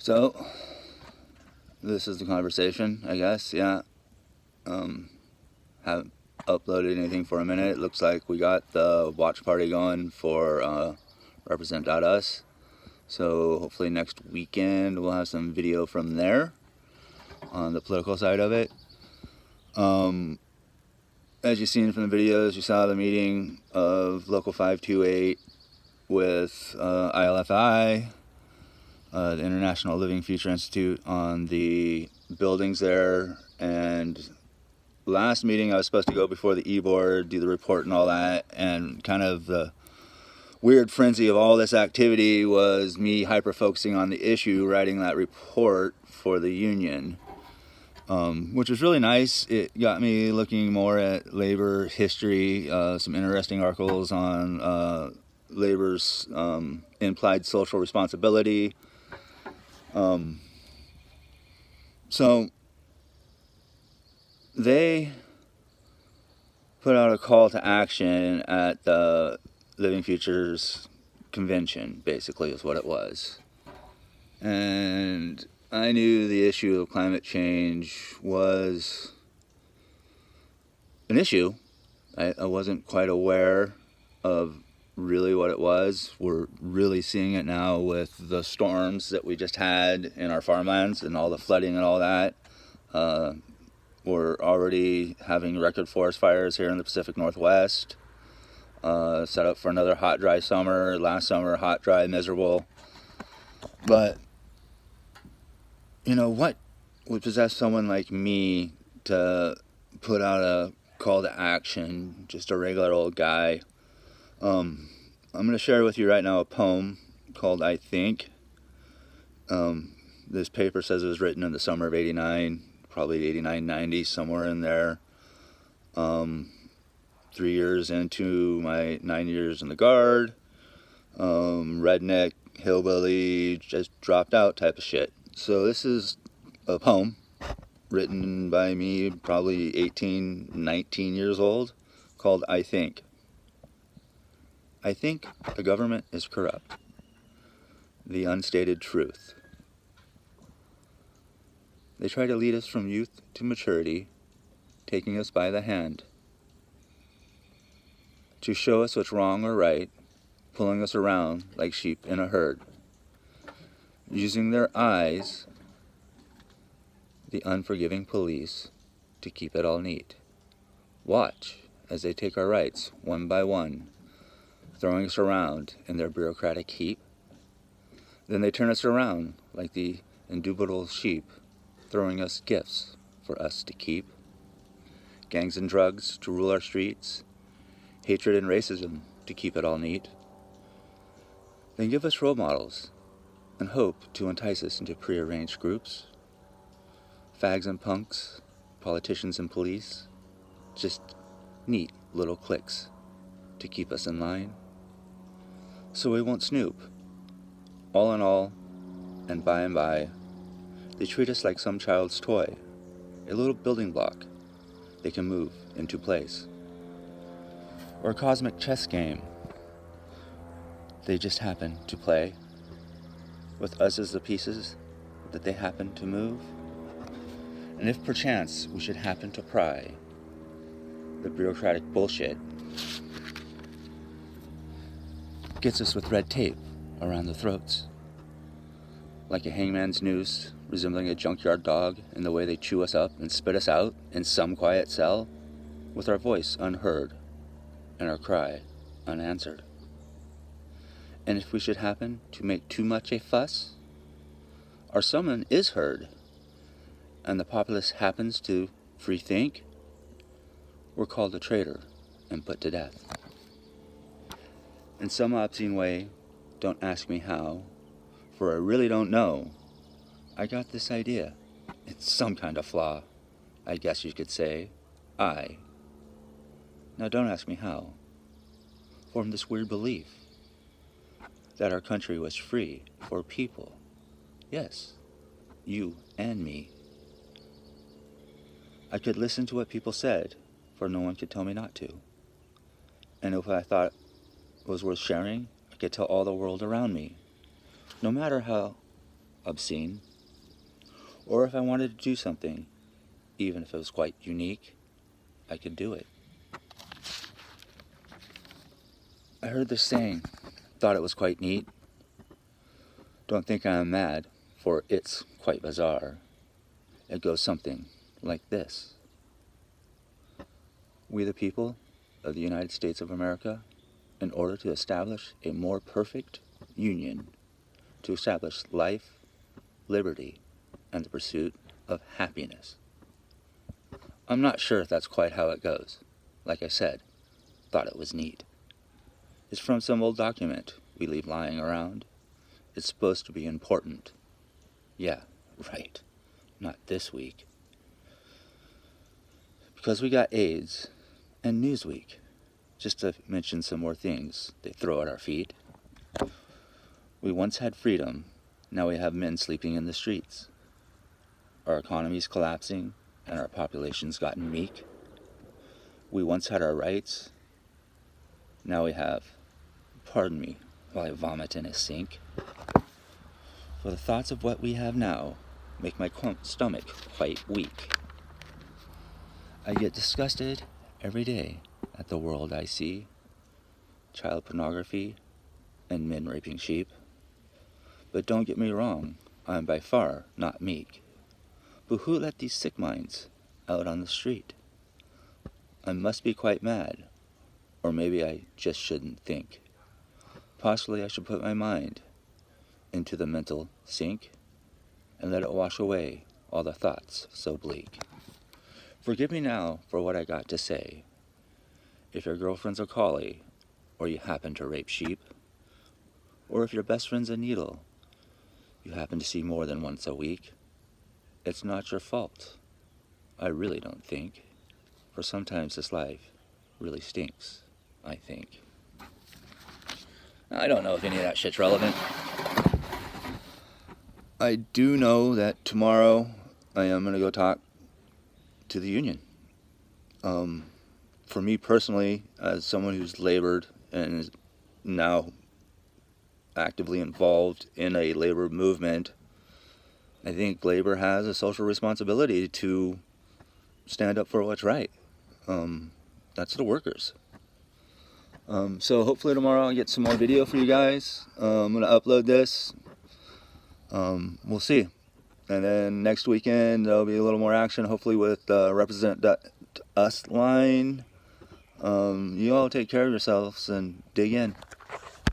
So, this is the conversation, I guess, yeah. Haven't uploaded anything for a minute. It looks like we got the watch party going for Represent.us. So, hopefully next weekend we'll have some video from there on the political side of it. As you've seen from the videos, you saw the meeting of Local 528 with ILFI, the International Living Future Institute, on the buildings there. And last meeting I was supposed to go before the E-Board, do the report and all that, and kind of the weird frenzy of all this activity was me hyper-focusing on the issue, writing that report for the union, which was really nice. It got me looking more at labor history, some interesting articles on labor's implied social responsibility. So they put out a call to action at the Living Futures convention, basically, is what it was. And I knew the issue of climate change was an issue. I wasn't quite aware of really what it was. We're really seeing it now with the storms that we just had in our farmlands and all the flooding and all that. We're already having record forest fires here in the Pacific Northwest. Set up for another hot, dry summer. Last summer, hot, dry, miserable. But, you know, what would possess someone like me to put out a call to action, just a regular old guy? I'm going to share with you right now a poem called I Think. This paper says it was written in the summer of 89, probably 89, 90, somewhere in there. 3 years into my 9 years in the Guard. Redneck, hillbilly, just dropped out type of shit. So this is a poem written by me, probably 18, 19 years old, called I Think. I think the government is corrupt. The unstated truth. They try to lead us from youth to maturity, taking us by the hand, to show us what's wrong or right, pulling us around like sheep in a herd, using their eyes, the unforgiving police, to keep it all neat. Watch as they take our rights one by one, throwing us around in their bureaucratic heap. Then they turn us around like the indubitable sheep, throwing us gifts for us to keep. Gangs and drugs to rule our streets, hatred and racism to keep it all neat. Then give us role models and hope to entice us into prearranged groups. Fags and punks, politicians and police, just neat little cliques to keep us in line. So we won't snoop. All in all, and by, they treat us like some child's toy, a little building block they can move into place. Or a cosmic chess game they just happen to play, with us as the pieces that they happen to move. And if perchance we should happen to pry the bureaucratic bullshit gets us with red tape around the throats, like a hangman's noose, resembling a junkyard dog in the way they chew us up and spit us out in some quiet cell, with our voice unheard and our cry unanswered. And if we should happen to make too much a fuss, our summon is heard, and the populace happens to free think, we're called a traitor and put to death. In some obscene way, don't ask me how, for I really don't know. I got this idea. It's some kind of flaw, I guess you could say. Now don't ask me how. Formed this weird belief that our country was free for people. Yes, you and me. I could listen to what people said, for no one could tell me not to. And if I thought it was worth sharing, I could tell all the world around me. No matter how obscene, or if I wanted to do something, even if it was quite unique, I could do it. I heard this saying, thought it was quite neat. Don't think I am mad, for it's quite bizarre. It goes something like this. We the people of the United States of America, in order to establish a more perfect union, to establish life, liberty, and the pursuit of happiness. I'm not sure if that's quite how it goes. Like I said, thought it was neat. It's from some old document we leave lying around. It's supposed to be important. Yeah, right. Not this week. Because we got AIDS and Newsweek, just to mention some more things they throw at our feet. We once had freedom, now we have men sleeping in the streets. Our economy's collapsing, and our population's gotten meek. We once had our rights, now we have, pardon me while I vomit in a sink. For the thoughts of what we have now make my stomach quite weak. I get disgusted every day at the world I see, child pornography and men raping sheep. But don't get me wrong, I'm by far not meek. But who let these sick minds out on the street? I must be quite mad, or maybe I just shouldn't think. Possibly I should put my mind into the mental sink and let it wash away all the thoughts so bleak. Forgive me now for what I got to say. If your girlfriend's a collie, or you happen to rape sheep, or if your best friend's a needle you happen to see more than once a week, it's not your fault. I really don't think. For sometimes this life really stinks, I think. I don't know if any of that shit's relevant. I do know that tomorrow I am going to go talk to the union. For me personally, as someone who's labored and is now actively involved in a labor movement, I think labor has a social responsibility to stand up for what's right. That's the workers. So hopefully tomorrow I'll get some more video for you guys. I'm going to upload this. We'll see. And then next weekend there'll be a little more action, hopefully with Represent Us line. You all take care of yourselves and dig in.